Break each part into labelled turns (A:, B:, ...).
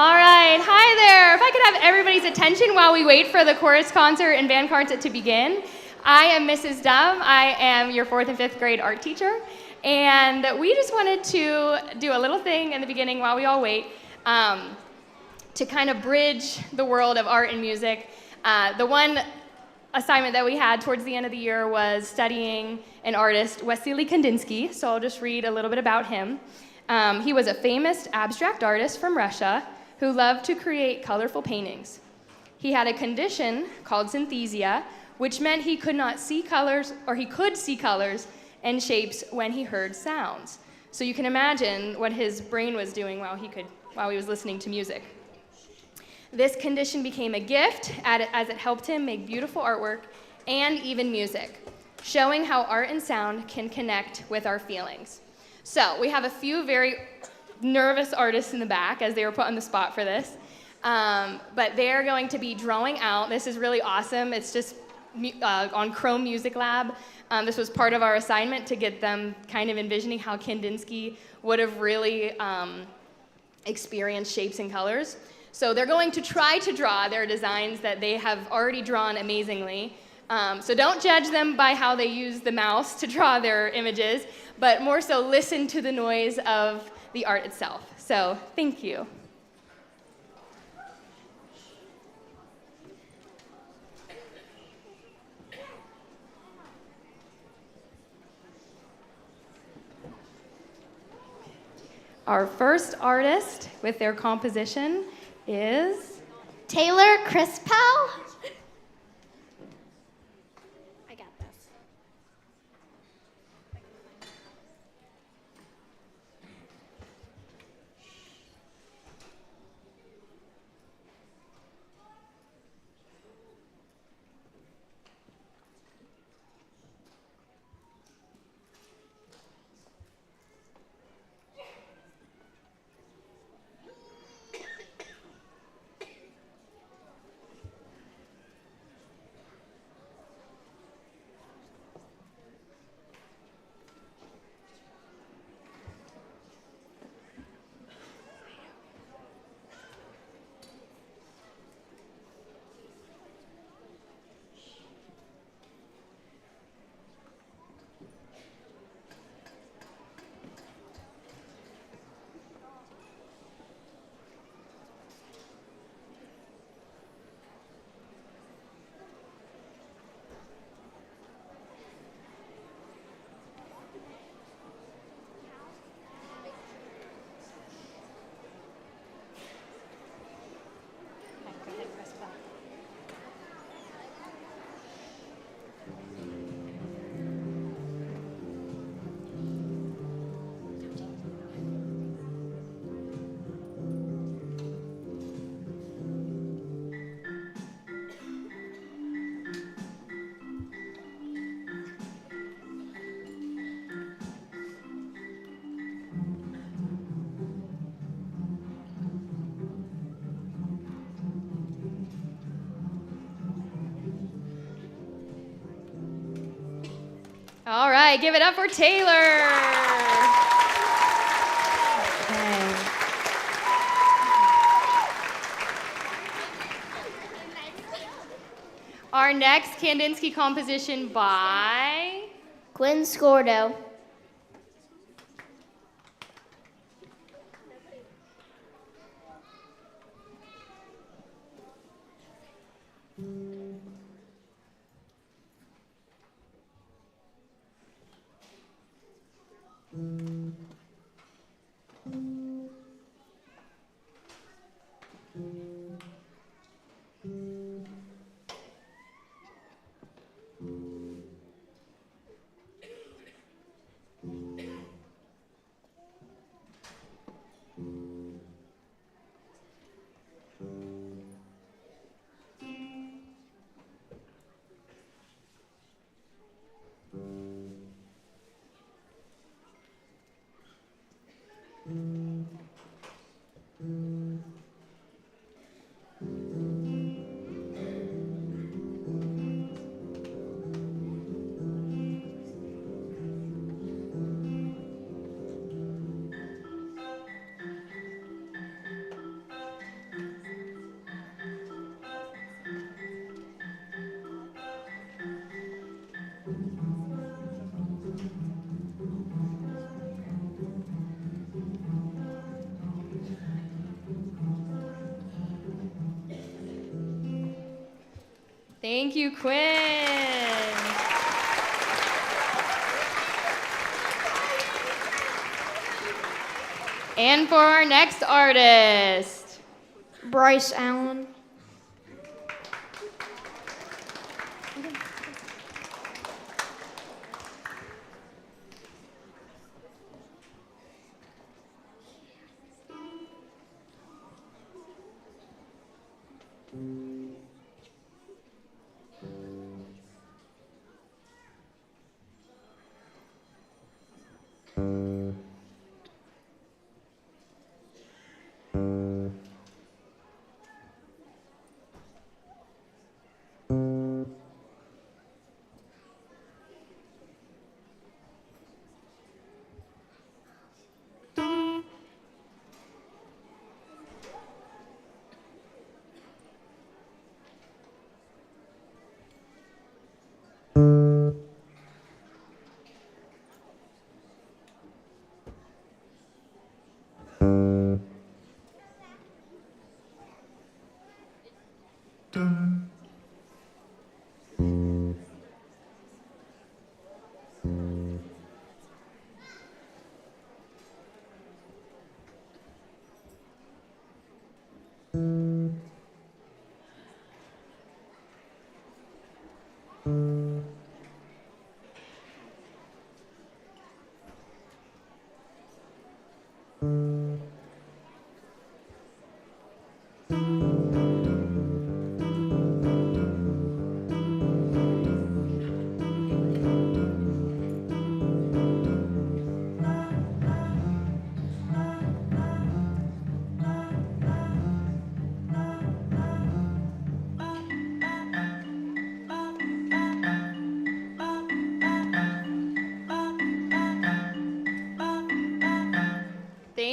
A: All right, hi there. If I could have everybody's attention while we wait for the chorus concert and band concert to begin. I am Mrs. Dum. I am your 4th and 5th grade art teacher. And we just wanted to do a little thing in the beginning while we all wait to kind of bridge the world of art and music. The one assignment that we had towards the end of the year was studying an artist, Wassily Kandinsky. So I'll just read a little bit about him. He was a famous abstract artist from Russia who loved to create colorful paintings. He had a condition called synthesia, which meant he could not see colors, or he could see colors and shapes when he heard sounds. So you can imagine what his brain was doing while he was listening to music. This condition became a gift as it helped him make beautiful artwork and even music, showing how art and sound can connect with our feelings. So we have a few very nervous artists in the back as they were put on the spot for this. But they're going to be drawing out. This is really awesome. It's just on Chrome Music Lab. This was part of our assignment to get them kind of envisioning how Kandinsky would have really experienced shapes and colors. So they're going to try to draw their designs that they have already drawn amazingly. So don't judge them by how they use the mouse to draw their images, but more so listen to the noise of the art itself. So thank you. Our first artist with their composition is
B: Taylor Crispell. I got this.
A: All right, give it up for Taylor. Okay. Our next Kandinsky composition by
B: Gwen Scordo.
A: Thank you, Quinn. And for our next artist,
B: Bryce Allen.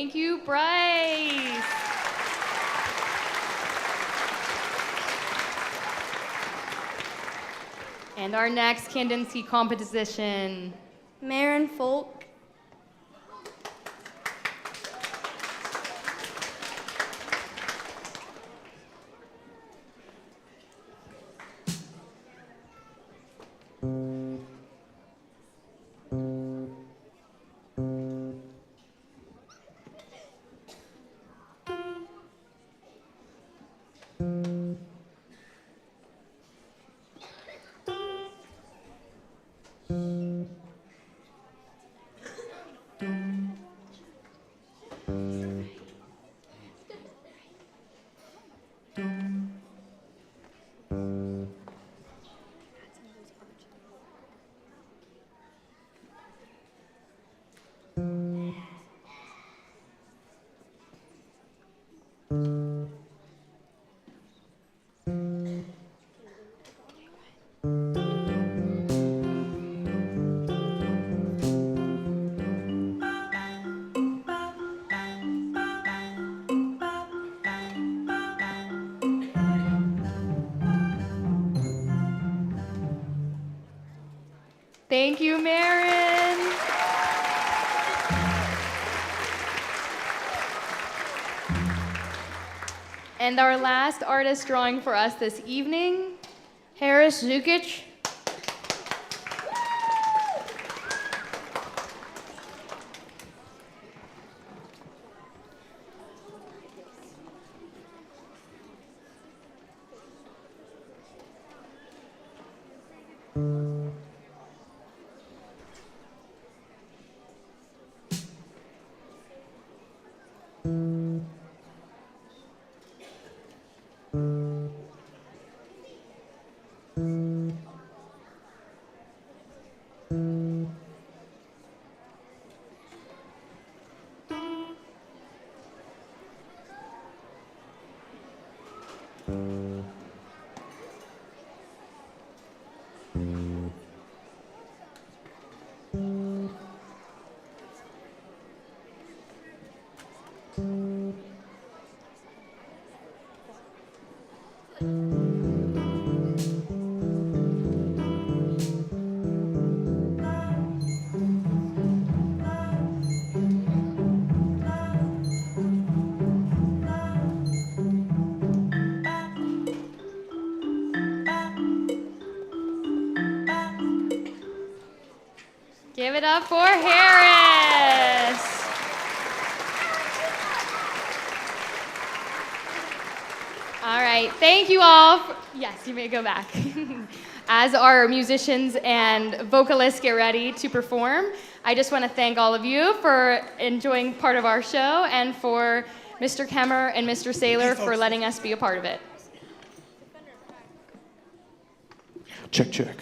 A: thank you, Bryce. And our next candidacy composition,
B: Marin Folk.
A: thank you, Marin. And our last artist drawing for us this evening,
B: Harris Zukic.
A: Give it up for Harris. All right, thank you all. Yes, you may go back. As our musicians and vocalists get ready to perform, I just want to thank all of you for enjoying part of our show and for Mr. Kemmer and Mr. Saylor for letting us be a part of it.
C: Check, check.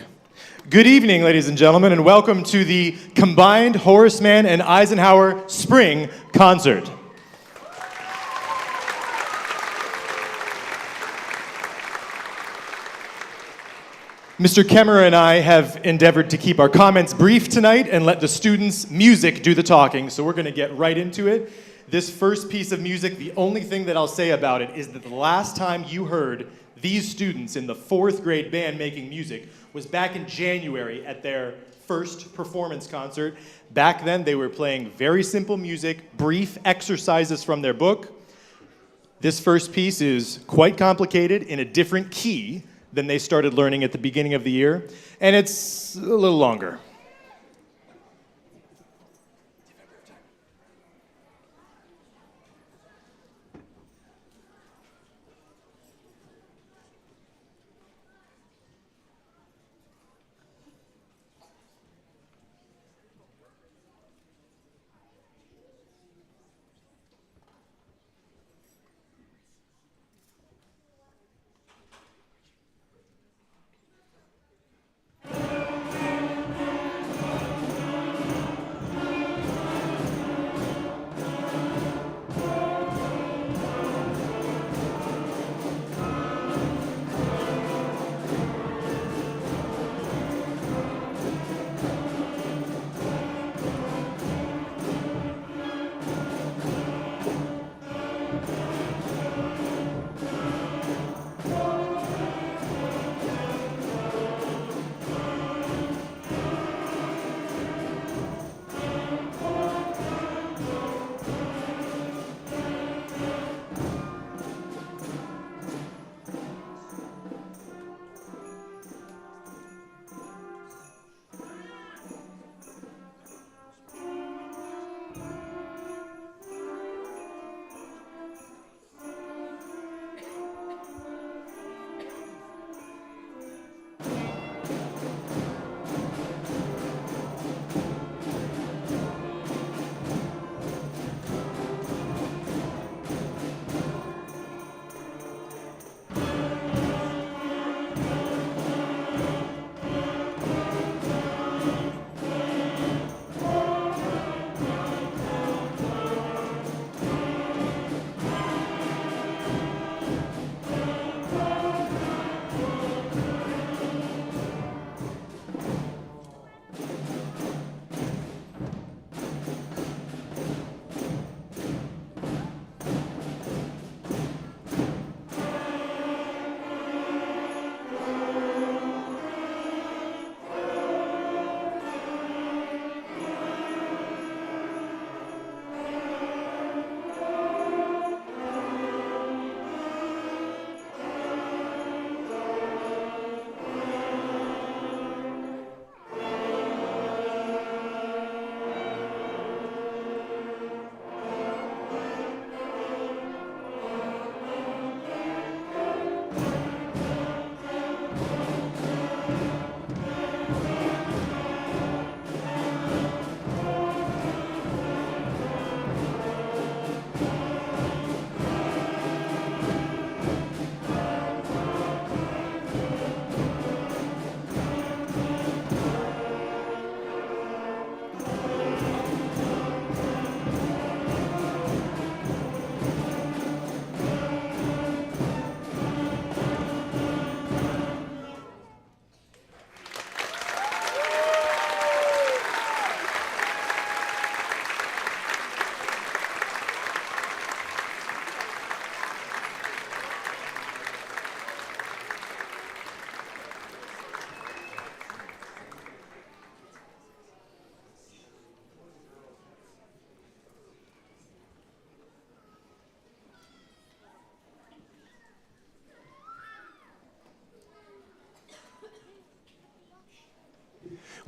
C: Good evening, ladies and gentlemen, and welcome to the combined Horace, Mann, and Eisenhower Spring Concert. Mr. Kemmer and I have endeavored to keep our comments brief tonight and let the students' music do the talking, so we're going to get right into it. This first piece of music, the only thing that I'll say about it is that the last time you heard these students in the 4th grade band making music was back in January at their first performance concert. Back then, they were playing very simple music, brief exercises from their book. This first piece is quite complicated in a different key than they started learning at the beginning of the year, and it's a little longer.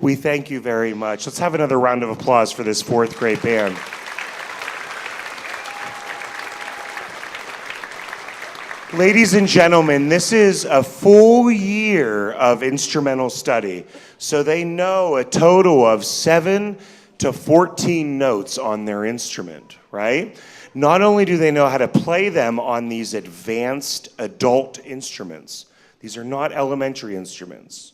D: We thank you very much. Let's have another round of applause for this fourth grade band. Ladies and gentlemen, this is a full year of instrumental study. So they know a total of 7 to 14 notes on their instrument, right? Not only do they know how to play them on these advanced adult instruments, these are not elementary instruments,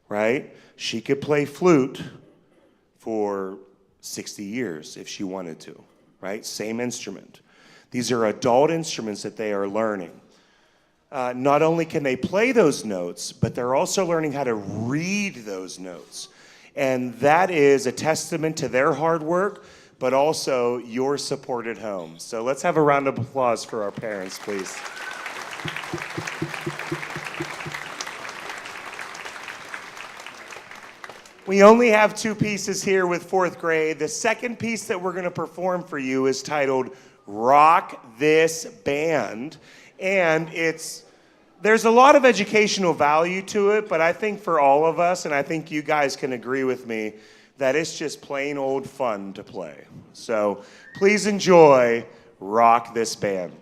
D: right? She could play flute for 60 years if she wanted to, right? Same instrument. These are adult instruments that they are learning. Not only can they play those notes, but they're also learning how to read those notes. And that is a testament to their hard work, but also your support at home. So let's have a round of applause for our parents, please. We only have 2 pieces here with fourth grade. The second piece that we're going to perform for you is titled Rock This Band. And there's a lot of educational value to it, but I think for all of us, and I think you guys can agree with me, that it's just plain old fun to play. So please enjoy Rock This Band.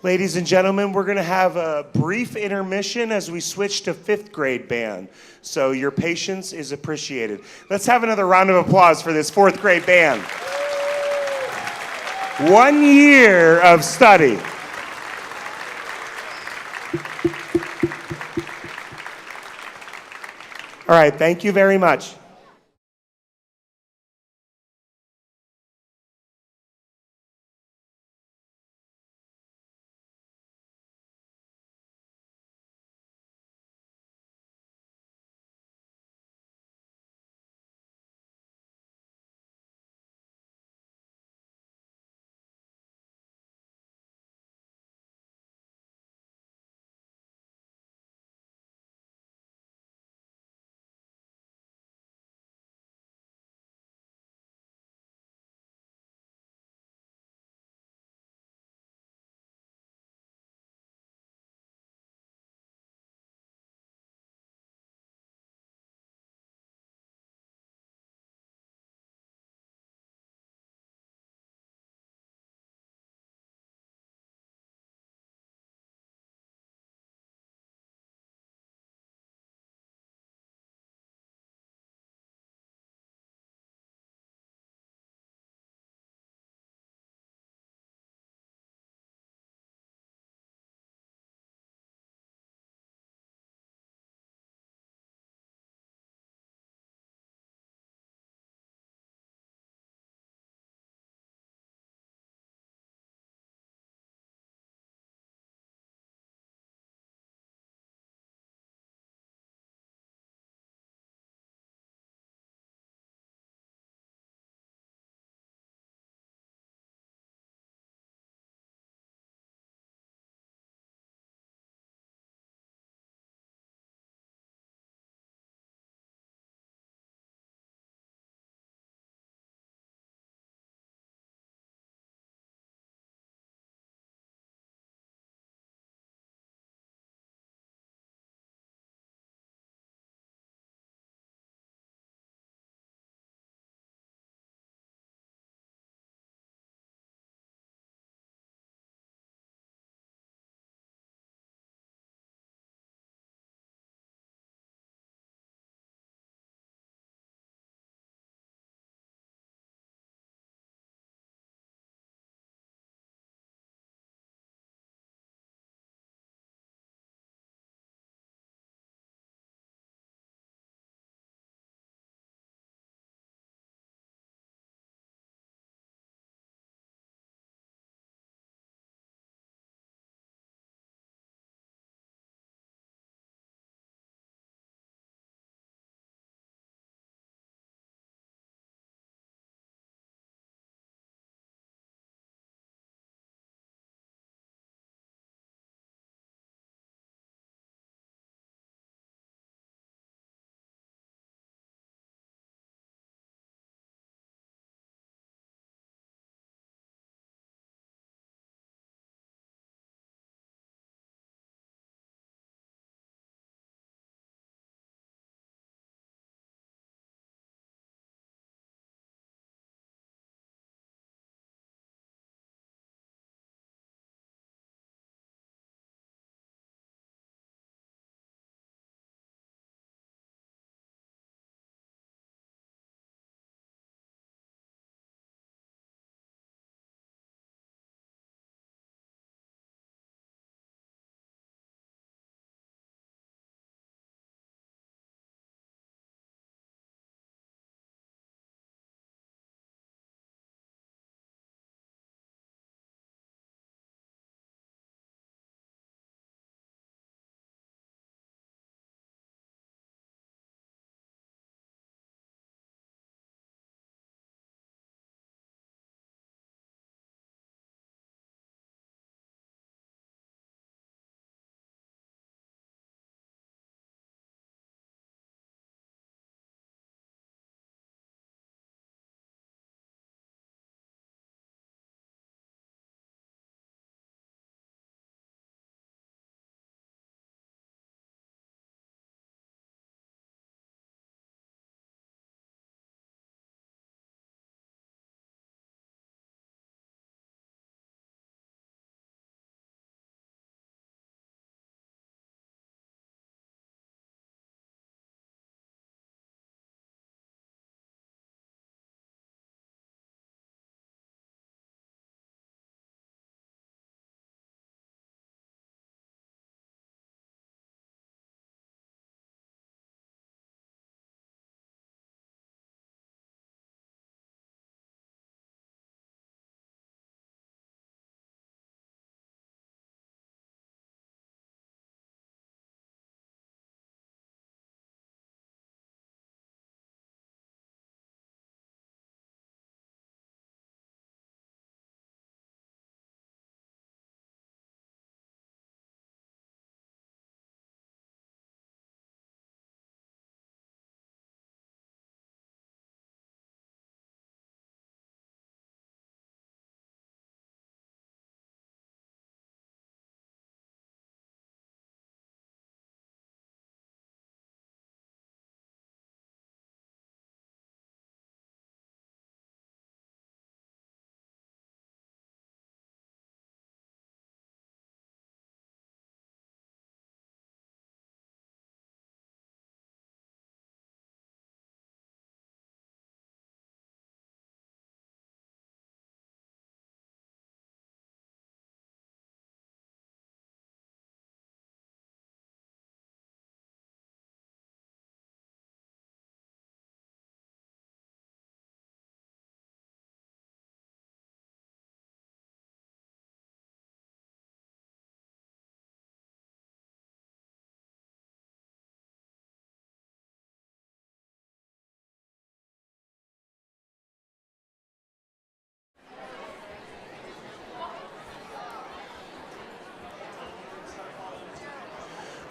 D: Ladies and gentlemen, we're going to have a brief intermission as we switch to fifth grade band. So your patience is appreciated. Let's have another round of applause for this fourth grade band. 1 year of study. All right, thank you very much.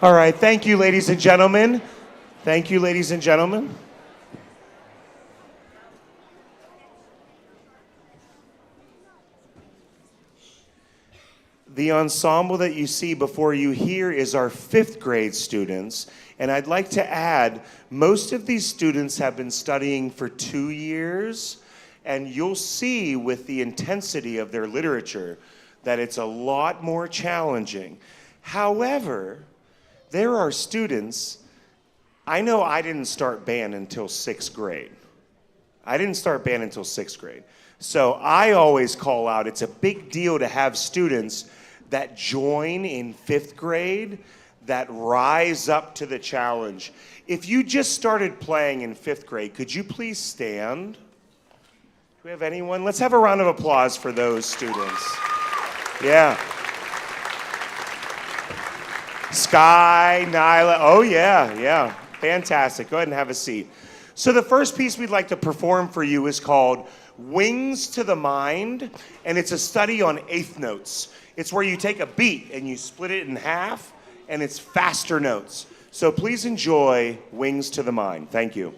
D: All right, thank you, ladies and gentlemen. Thank you, ladies and gentlemen. The ensemble that you see before you here is our 5th grade students. And I'd like to add, most of these students have been studying for 2 years. And you'll see with the intensity of their literature that it's a lot more challenging. However, there are students, I know I didn't start band until 6th grade. I didn't start band until 6th grade. So I always call out, it's a big deal to have students that join in 5th grade, that rise up to the challenge. If you just started playing in 5th grade, could you please stand? Do we have anyone? Let's have a round of applause for those students. Yeah. Sky, Nyla, oh yeah. Fantastic, go ahead and have a seat. So the first piece we'd like to perform for you is called Wings to the Mind, and it's a study on eighth notes. It's where you take a beat and you split it in half, and it's faster notes. So please enjoy Wings to the Mind. Thank you.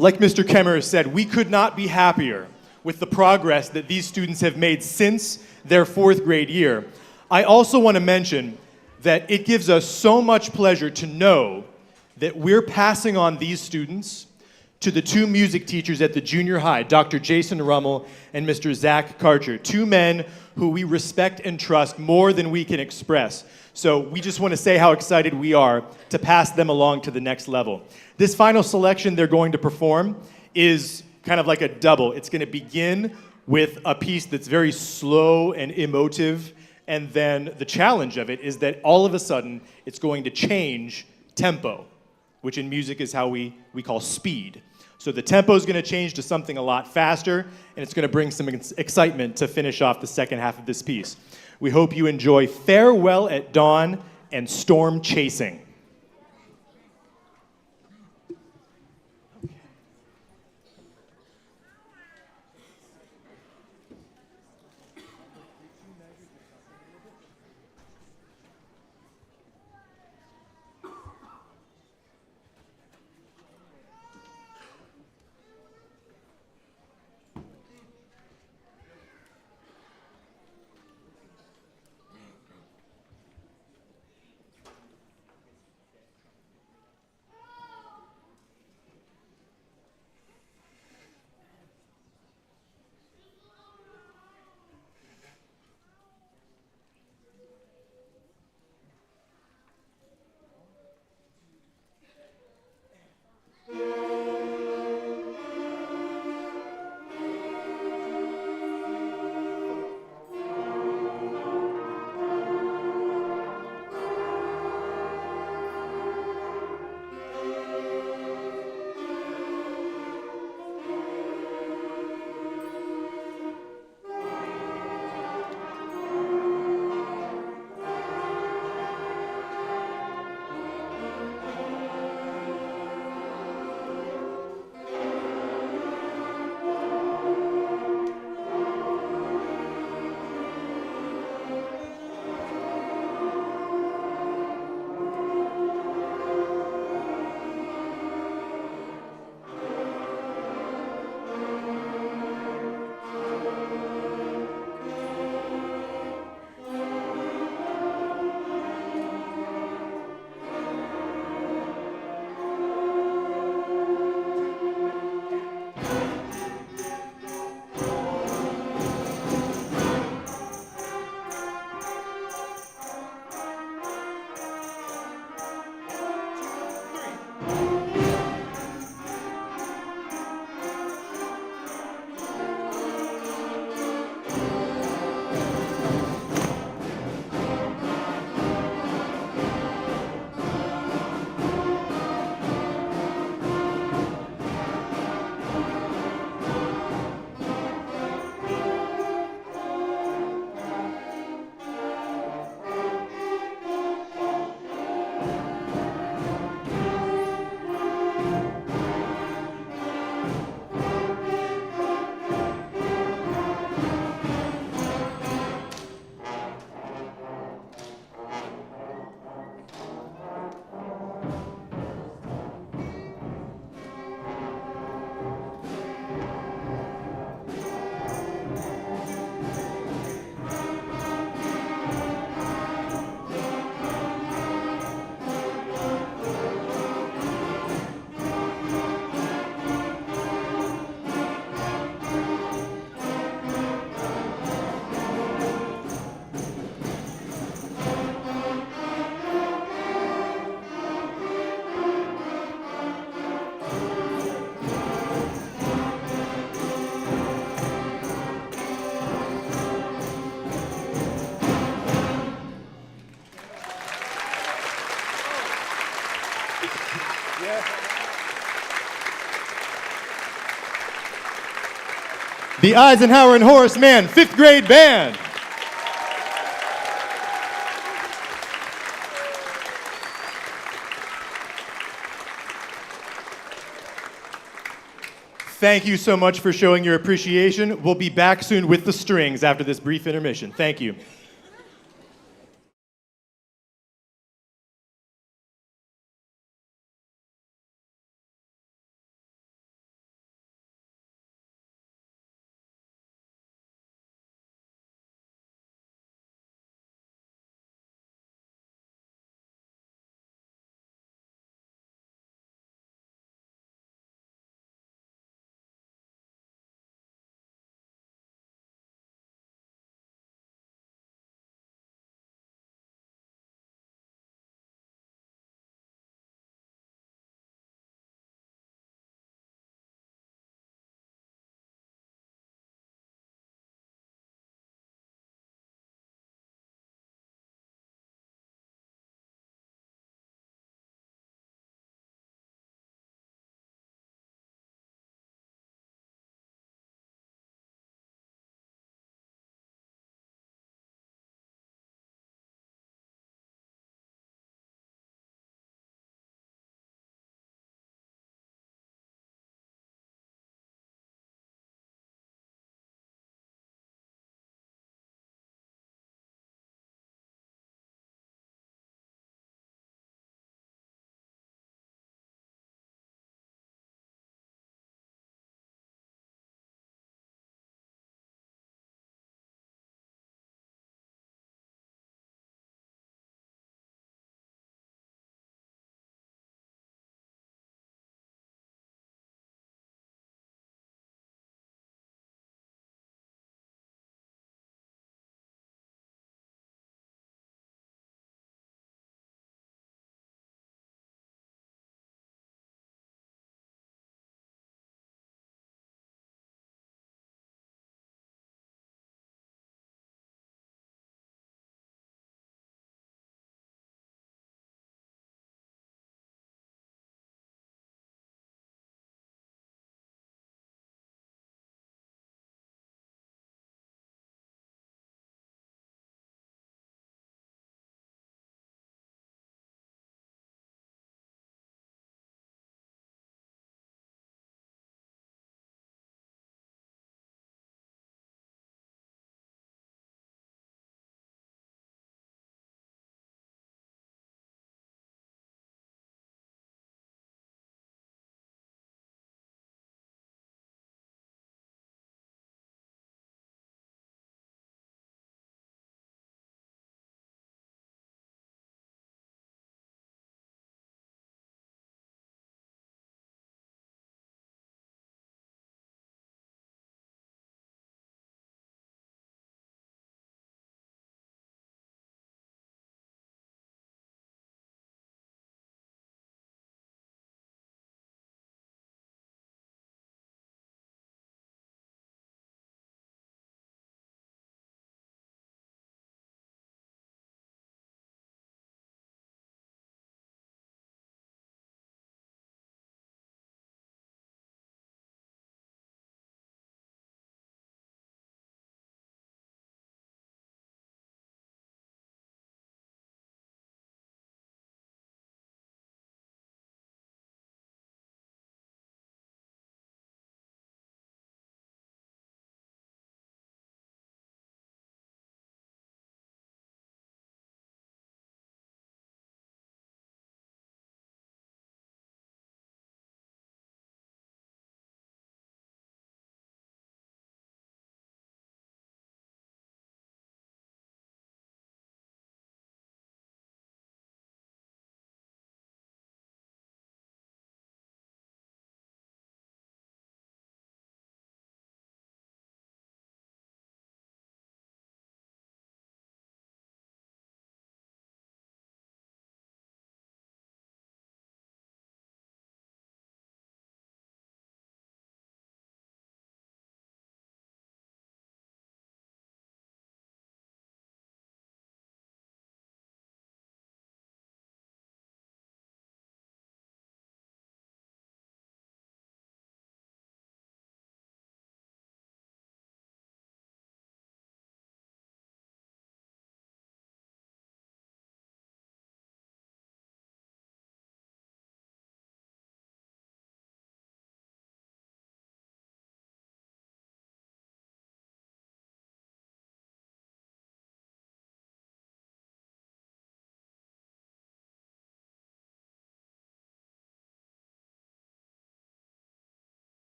C: Like Mr. Kemmerer said, we could not be happier with the progress that these students have made since their 4th grade year. I also want to mention that it gives us so much pleasure to know that we're passing on these students to the 2 music teachers at the junior high, Dr. Jason Rummel and Mr. Zach Karcher, 2 men who we respect and trust more than we can express. So we just want to say how excited we are to pass them along to the next level. This final selection they're going to perform is kind of like a double. It's going to begin with a piece that's very slow and emotive, and then the challenge of it is that all of a sudden it's going to change tempo, which in music is how we call speed. So the tempo is going to change to something a lot faster, and it's going to bring some excitement to finish off the second half of this piece. We hope you enjoy Farewell at Dawn and Storm Chasing. the Eisenhower and Horace Mann 5th grade band. Thank you so much for showing your appreciation. We'll be back soon with the strings after this brief intermission. Thank you.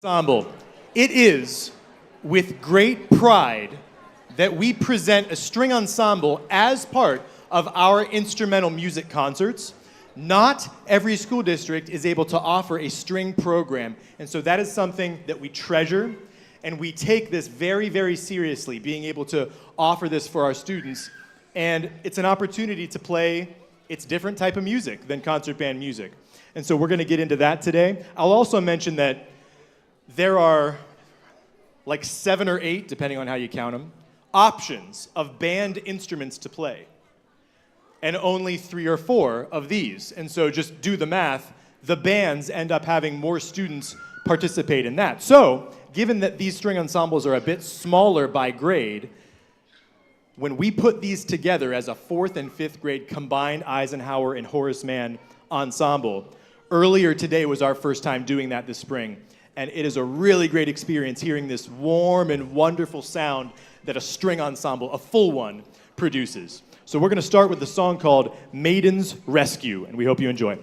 C: Ensemble. It is with great pride that we present a string ensemble as part of our instrumental music concerts. Not every school district is able to offer a string program, and so that is something that we treasure, and we take this very, very seriously, being able to offer this for our students. And it's an opportunity to play its different type of music than concert band music. And so we're going to get into that today. I'll also mention that there are like 7 or 8, depending on how you count them, options of band instruments to play. And only 3 or 4 of these. And so just do the math, the bands end up having more students participate in that. So, given that these string ensembles are a bit smaller by grade, when we put these together as a 4th and 5th grade combined Eisenhower and Horace Mann ensemble, earlier today was our first time doing that this spring. And it is a really great experience hearing this warm and wonderful sound that a string ensemble, a full one, produces. So we're going to start with the song called Maiden's Rescue, and we hope you enjoy.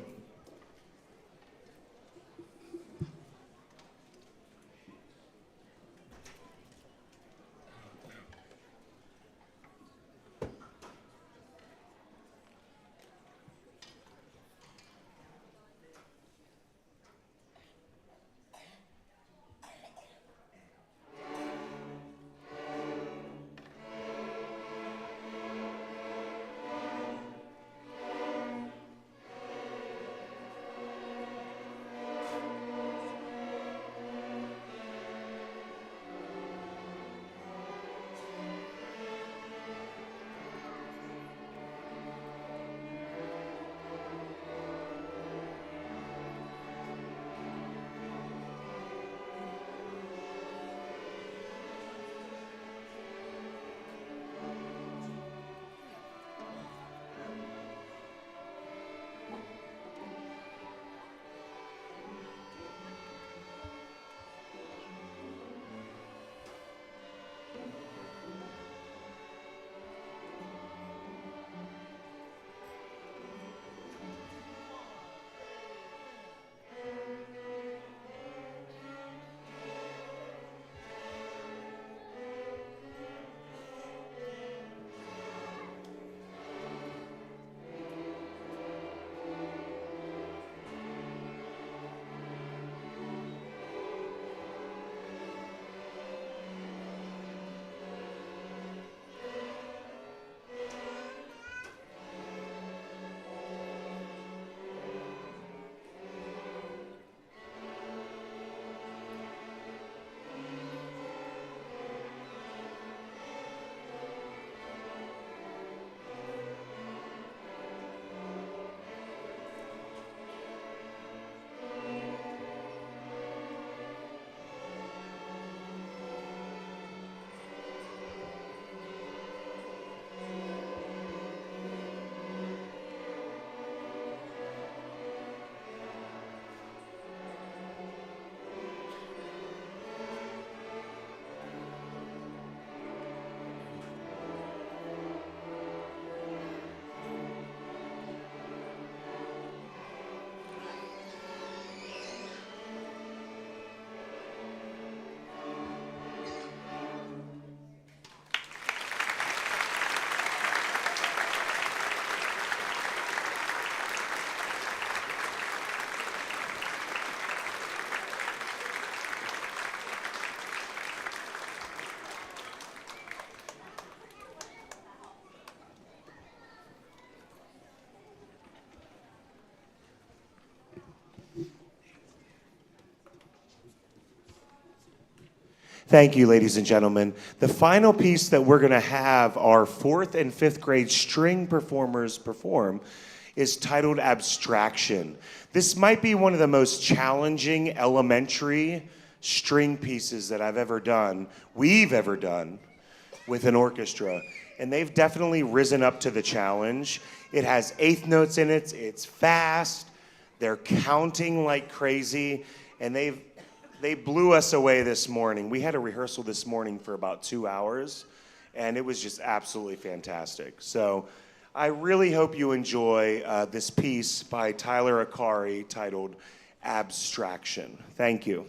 D: Thank you, ladies and gentlemen. The final piece that we're going to have our 4th and 5th grade string performers perform is titled Abstraction. This might be one of the most challenging elementary string pieces that we've ever done with an orchestra. And they've definitely risen up to the challenge. It has 8th notes in it, it's fast, they're counting like crazy, and they blew us away this morning. We had a rehearsal this morning for about 2 hours, and it was just absolutely fantastic. So I really hope you enjoy this piece by Tyler Akari titled Abstraction. Thank you.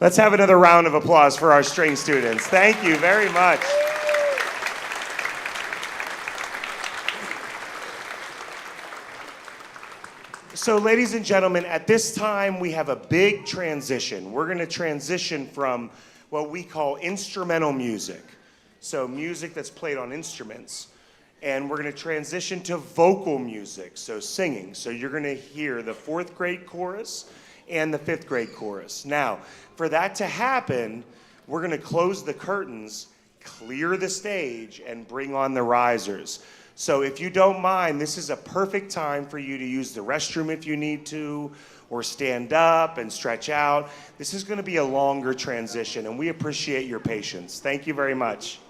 D: Let's have another round of applause for our string students. Thank you very much. So, ladies and gentlemen, at this time we have a big transition. We're going to transition from what we call instrumental music, so music that's played on instruments, and we're going to transition to vocal music, so singing. So you're going to hear the 4th grade chorus and the 5th grade chorus. Now, for that to happen, we're going to close the curtains, clear the stage, and bring on the risers. So if you don't mind, this is a perfect time for you to use the restroom if you need to, or stand up and stretch out. This is going to be a longer transition, and we appreciate your patience. Thank you very much.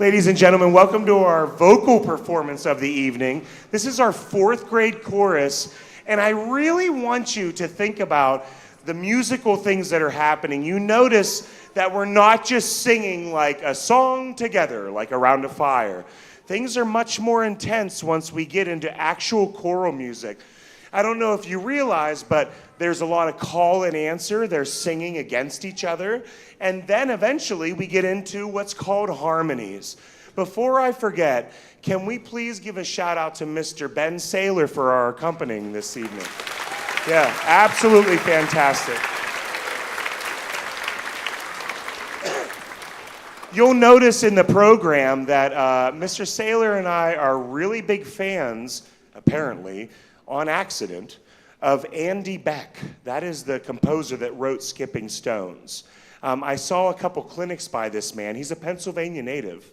D: Ladies and gentlemen, welcome to our vocal performance of the evening. This is our 4th grade chorus, and I really want you to think about the musical things that are happening. You notice that we're not just singing like a song together, like around a fire. Things are much more intense once we get into actual choral music. I don't know if you realize, but there's a lot of call and answer. They're singing against each other. And then eventually we get into what's called harmonies. Before I forget, can we please give a shout out to Mr. Ben Saylor for our accompanying this evening? Yeah, absolutely fantastic. You'll notice in the program that Mr. Saylor and I are really big fans, apparently, on accident, of Andy Beck. That is the composer that wrote Skipping Stones. I saw a couple clinics by this man. He's a Pennsylvania native,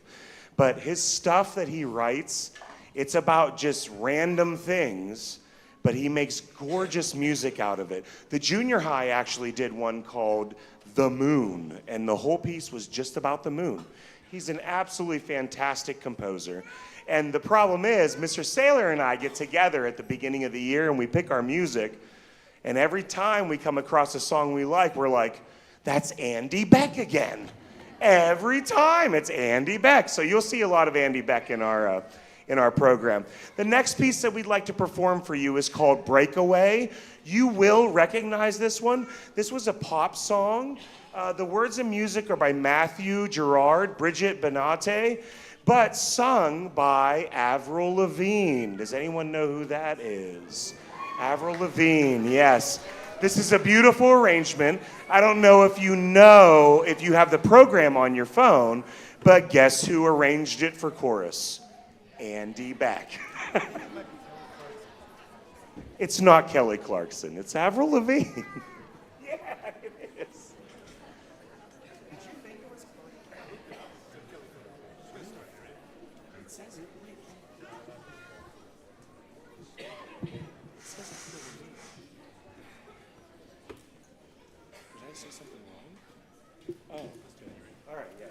D: but his stuff that he writes, it's about just random things, but he makes gorgeous music out of it. The junior high actually did one called The Moon, and the whole piece was just about the moon. He's an absolutely fantastic composer. And the problem is, Mr. Saylor and I get together at the beginning of the year and we pick our music, and every time we come across a song we like, we're like, that's Andy Beck again. Every time it's Andy Beck. So you'll see a lot of Andy Beck in our program. The next piece that we'd like to perform for you is called Breakaway. You will recognize this one. This was a pop song. The words and music are by Matthew Gerard, Bridget Benate, but sung by Avril Lavigne. Does anyone know who that is? Avril Lavigne, yes. This is a beautiful arrangement. I don't know if you have the program on your phone, but guess who arranged it for chorus? Andy Beck. It's not Kelly Clarkson, it's Avril Lavigne. Yeah, it is. Did you think it was It says it. It says Avril Lavigne. Did I say something wrong? Oh, all right, yeah.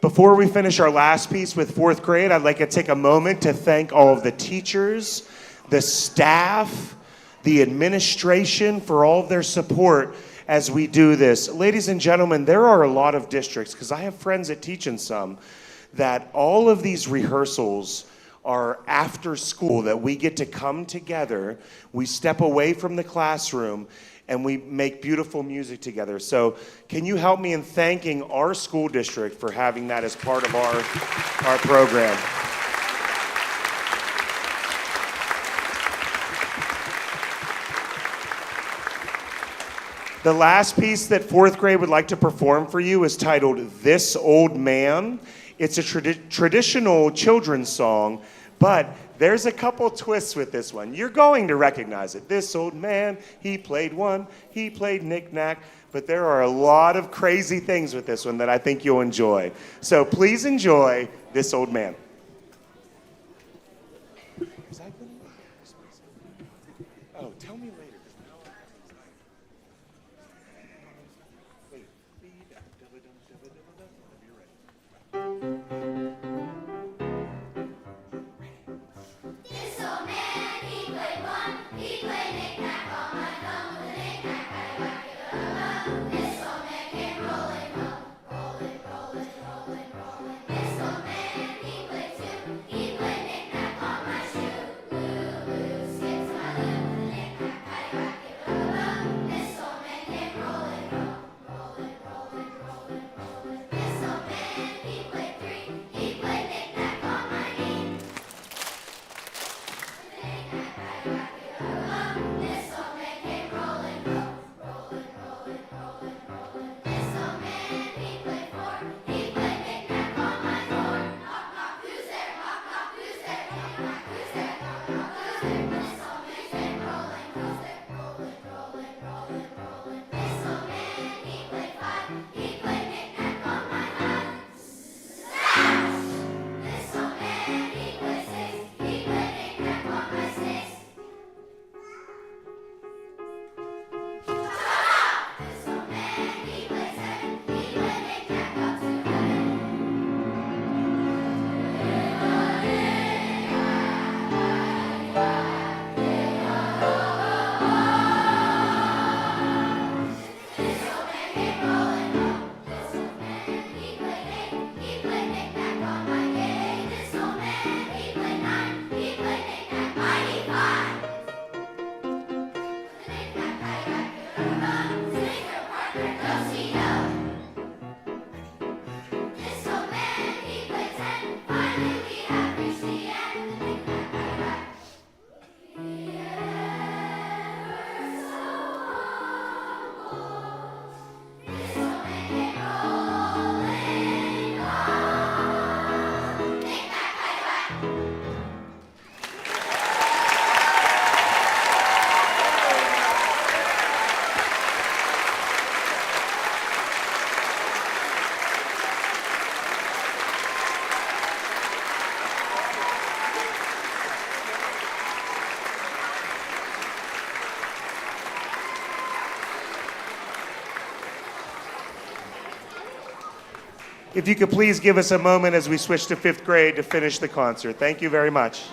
D: Before we finish our last piece with fourth grade, I'd like to take a moment to thank all of the teachers, the staff, the administration for all of their support as we do this. Ladies and gentlemen, there are a lot of districts, because I have friends that teach in some, that all of these rehearsals are after school, that we get to come together, we step away from the classroom, and we make beautiful music together. So can you help me in thanking our school district for having that as part of our program? The last piece that fourth grade would like to perform for you is titled This Old Man. It's a traditional children's song, but there's a couple twists with this one. You're going to recognize it. This old man, he played knick-knack, but there are a lot of crazy things with this one that I think you'll enjoy. So please enjoy This Old Man. Oh, tell me later.
E: This old man, he played one, he played knick-knack on my thumb with a knick-knack, paddywhack, This old man came rolling home, rolling, rolling, rolling, rolling. This old man, he played two, he played knick-knack on my shoe. Loo, loo, skips my loo with a knick-knack, paddywhack, This old man came rolling home, rolling, rolling, rolling, rolling. This old man, he played three, he played knick-knack on my knee. This old man came rolling, rolling, rolling, rolling, rolling. This old man, he played four, he played knick-knack on my door. Knock, knock, who's there? Knock, knock, who's there? Knock, knock, who's there? Knock, knock, who's there? This old man came rolling, who's there? Rolling, rolling, rolling, rolling. This old man, he played five, he played knick-knack on my hat. This old man, he played six, he played knick-knack on my sticks. This old man, he played seven, he played knick-knack up to heaven. This old man came rolling home. This old man, he played eight, he played knick-knack on my gate. This old man, he played nine, he played knick-knack, mighty fine. Knick-knack, paddywhack, Sneaker, partner, do-si-do. This old man, he played ten, finally we have reached the end. Knick-knack, paddywhack. We ever so humble. This old man came rolling home. Knick-knack, paddywhack.
D: If you could please give us a moment as we switch to fifth grade to finish the concert. Thank you very much.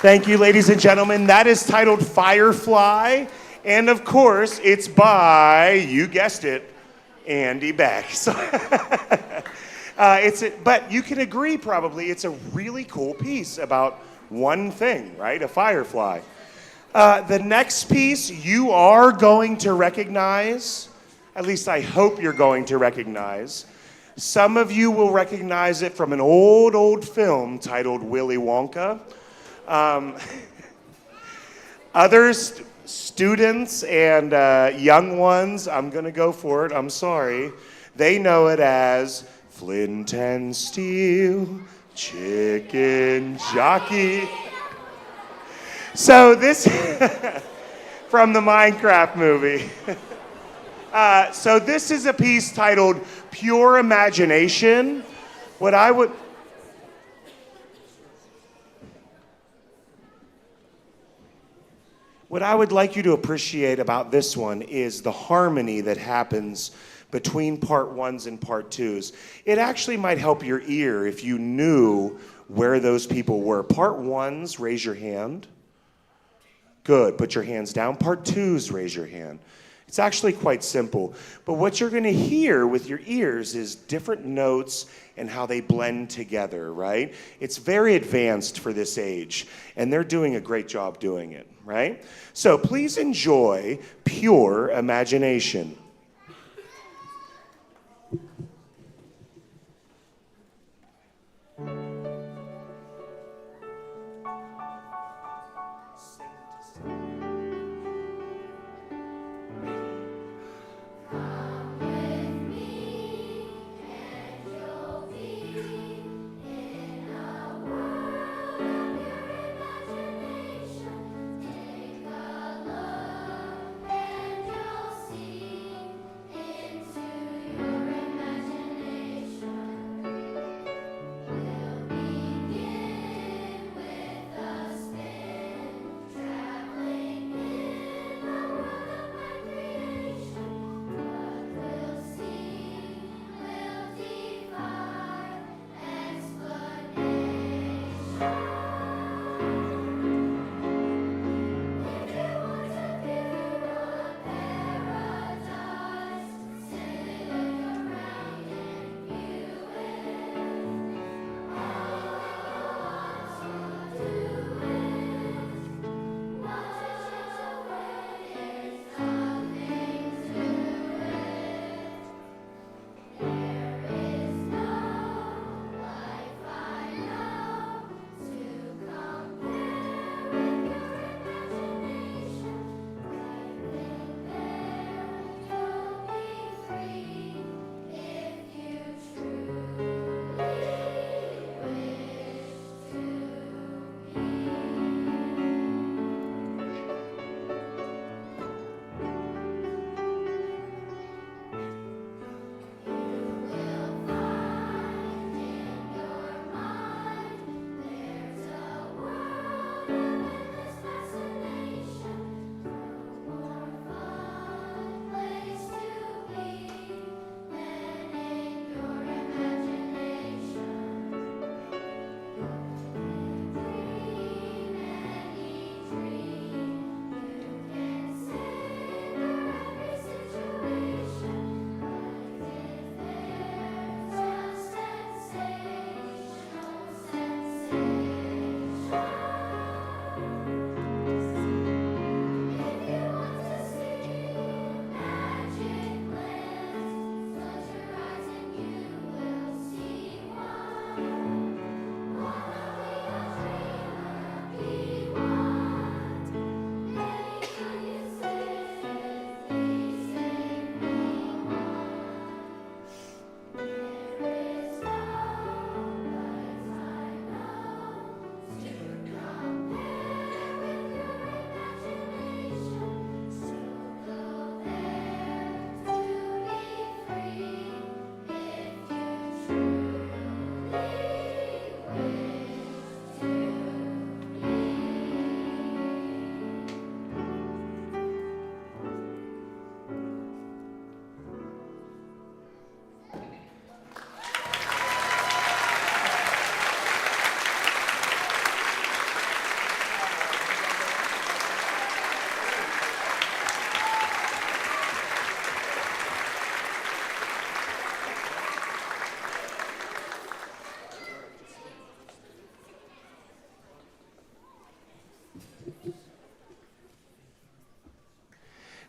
D: Thank you, ladies and gentlemen. That is titled Firefly. And of course, it's by, you guessed it, Andy Beck. So but you can agree probably it's a really cool piece about one thing, right? A firefly. The next piece you are going to recognize, at least I hope you're going to recognize. Some of you will recognize it from an old film titled Willy Wonka. Others, students and young ones, I'm going to go for it, I'm sorry. They know it as Flint and Steel, Chicken Jockey. So this, from the Minecraft movie. So this is a piece titled Pure Imagination. What I would like you to appreciate about this one is the harmony that happens between part ones and part twos. It actually might help your ear if you knew where those people were. Part ones, raise your hand. Good, put your hands down. Part twos, raise your hand. It's actually quite simple. But what you're going to hear with your ears is different notes and how they blend together, right? It's very advanced for this age, and they're doing a great job doing it, right? So please enjoy Pure Imagination.
E: Take a look and you'll see.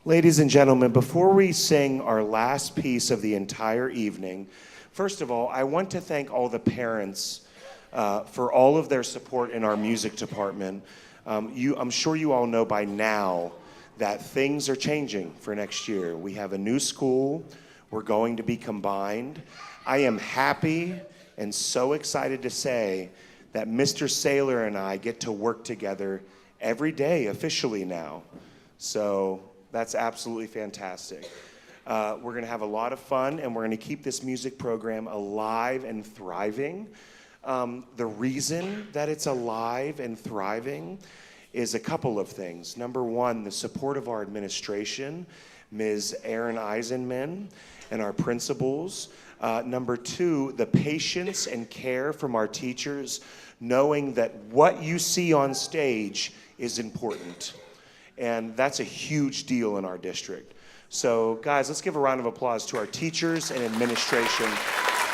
D: Ladies and gentlemen, before we sing our last piece of the entire evening, first of all, I want to thank all the parents for all of their support in our music department. I'm sure you all know by now that things are changing for next year. We have a new school. We're going to be combined. I am happy and so excited to say that Mr. Saylor and I get to work together every day officially now. So that's absolutely fantastic. We're going to have a lot of fun, and we're going to keep this music program alive and thriving. The reason that it's alive and thriving is a couple of things. Number one, the support of our administration, Ms. Erin Eisenman, and our principals. Number two, the patience and care from our teachers, knowing that what you see on stage is important. And that's a huge deal in our district. So guys, let's give a round of applause to our teachers and administration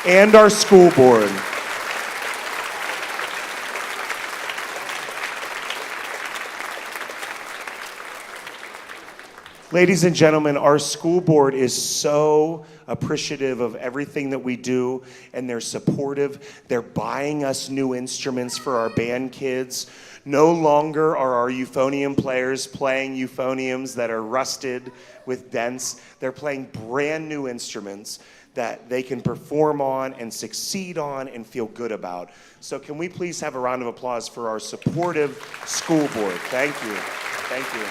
D: and our school board. Ladies and gentlemen, our school board is so appreciative of everything that we do, and they're supportive. They're buying us new instruments for our band kids. No longer are our euphonium players playing euphoniums that are rusted with dents. They're playing brand new instruments that they can perform on and succeed on and feel good about. So can we please have a round of applause for our supportive school board? Thank you. Thank you.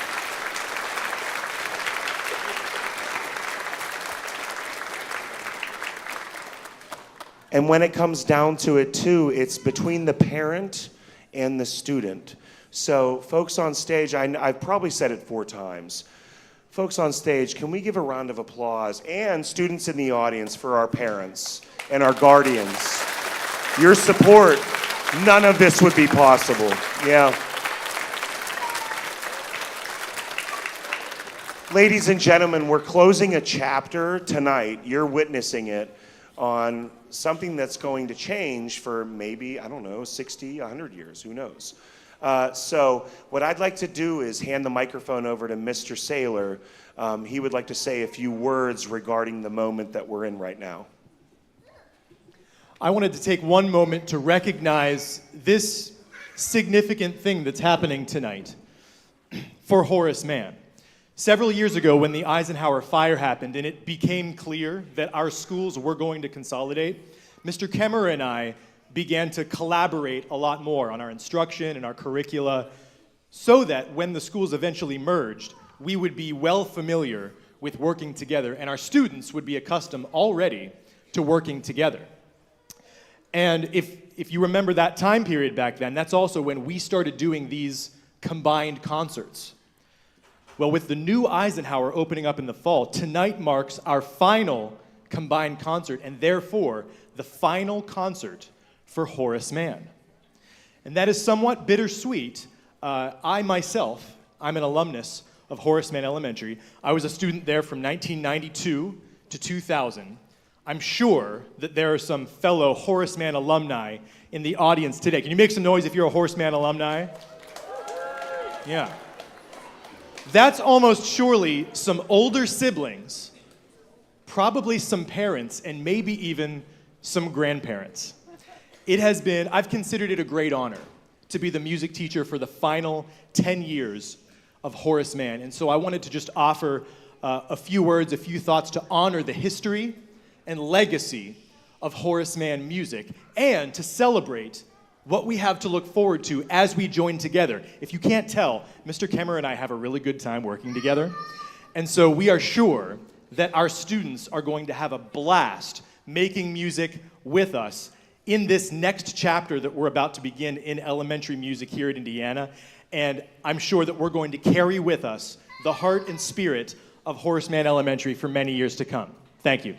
D: And when it comes down to it, too, it's between the parent and the student. So folks on stage, I've probably said it 4 times. Folks on stage, can we give a round of applause, and students in the audience, for our parents and our guardians? Your support, none of this would be possible. Yeah. Ladies and gentlemen, we're closing a chapter tonight. You're witnessing it on something that's going to change for maybe, 60, 100 years, who knows. So what I'd like to do is hand the microphone over to Mr. Saylor. He would like to say a few words regarding the moment that we're in right now.
C: I wanted to take one moment to recognize this significant thing that's happening tonight for Horace Mann. Several years ago, when the Eisenhower fire happened and it became clear that our schools were going to consolidate, Mr. Kemmerer and I began to collaborate a lot more on our instruction and our curricula so that when the schools eventually merged, we would be well familiar with working together and our students would be accustomed already to working together. And if you remember that time period back then, that's also when we started doing these combined concerts. Well, with the new Eisenhower opening up in the fall, tonight marks our final combined concert and therefore the final concert for Horace Mann. And that is somewhat bittersweet. I myself, I'm an alumnus of Horace Mann Elementary. I was a student there from 1992 to 2000. I'm sure that there are some fellow Horace Mann alumni in the audience today. Can you make some noise if you're a Horace Mann alumni? Yeah. That's almost surely some older siblings, probably some parents, and maybe even some grandparents. I've considered it a great honor to be the music teacher for the final 10 years of Horace Mann. And so I wanted to just offer a few words, a few thoughts to honor the history and legacy of Horace Mann music and to celebrate what we have to look forward to as we join together. If you can't tell, Mr. Kemmerer and I have a really good time working together. And so we are sure that our students are going to have a blast making music with us in this next chapter that we're about to begin in elementary music here at Indiana. And I'm sure that we're going to carry with us the heart and spirit of Horace Mann Elementary for many years to come. Thank you.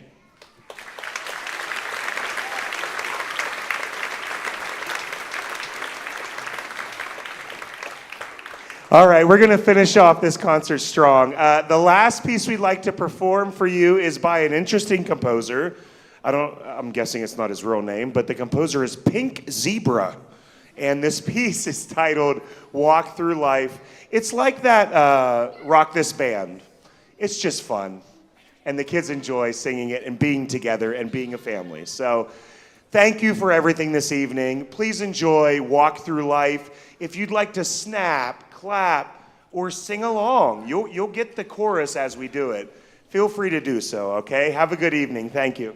D: All right, we're going to finish off this concert strong. The last piece we'd like to perform for you is by an interesting composer. I'm guessing it's not his real name, but the composer is Pink Zebra. And this piece is titled Walk Through Life. It's like that Rock This Band. It's just fun. And the kids enjoy singing it and being together and being a family. So thank you for everything this evening. Please enjoy Walk Through Life. If you'd like to snap, clap, or sing along, you'll get the chorus as we do it. Feel free to do so, okay? Have a good evening. Thank you.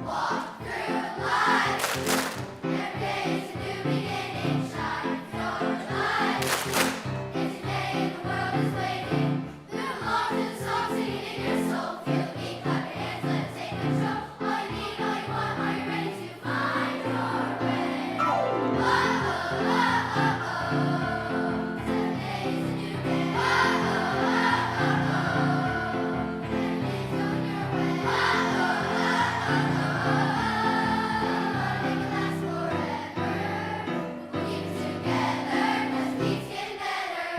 E: Walk through life. Every day is a new beginning. Shine your light. It's a day the world is waiting. Move along to the song, singing in your soul. Feel the beat, clap your hands, let it take control. All you need, all you want, are you ready to find your way? Oh, oh, oh, oh, oh. Every day is a new day. Oh, oh, oh, oh, oh. Everything's going your way. Oh, oh, oh, oh, oh. Make it last forever. We'll keep it together, 'cause it keeps getting better.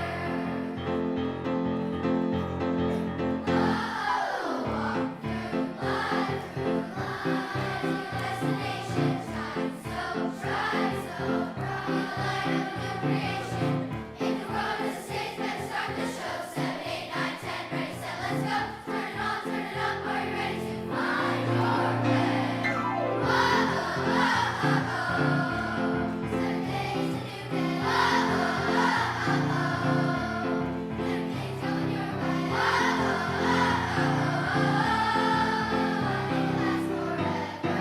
E: Walk through life, your destination shines so bright, so bright. Light up a new creation. In the world as a stage, better start the show. 7, 8, 9, 10, ready, set, let's go. Turn it on, turn it up. Are you ready to find your way? Oh, oh, oh, oh, oh. 7 days, a new day. Oh, oh, oh, oh, oh. Everything's going your way. Oh, oh, oh, oh, oh. Make it last forever.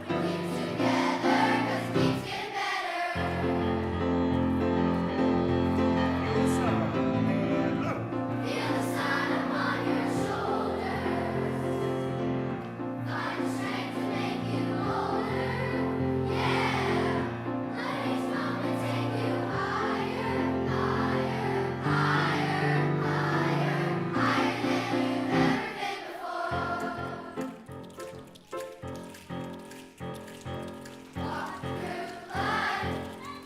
E: Keep it together, 'cause it keeps getting better. Feel the sun upon your shoulders. Find the strength to make you bolder. Yeah, let each moment take you higher, higher, higher, higher, higher than you've ever been before. Walk through life.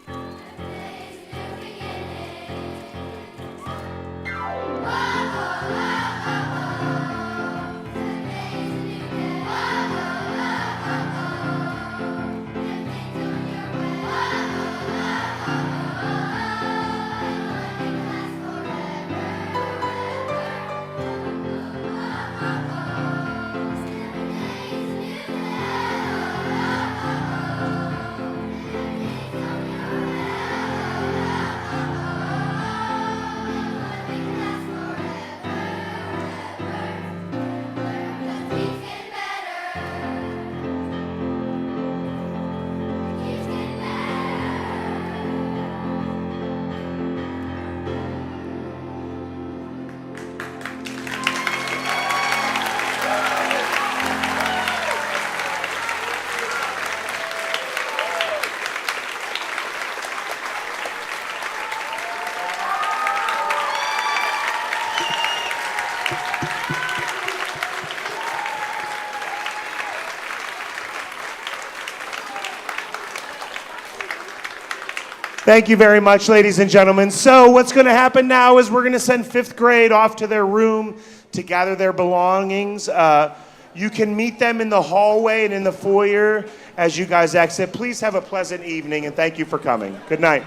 E: Every day is a new beginning. Oh, oh, oh, oh, oh. Every day is a new day. Oh, oh, oh, oh, oh. Everything's going your way. Oh, oh, oh, oh, oh. Make it last forever, every day is a new day. Oh, oh, oh, oh. Everything's going your way. Make it last forever, keeps getting better. Keeps getting
D: Thank you very much, ladies and gentlemen. So what's going to happen now is we're going to send 5th grade off to their room to gather their belongings. You can meet them in the hallway and in the foyer as you guys exit. Please have a pleasant evening, and thank you for coming. Good night.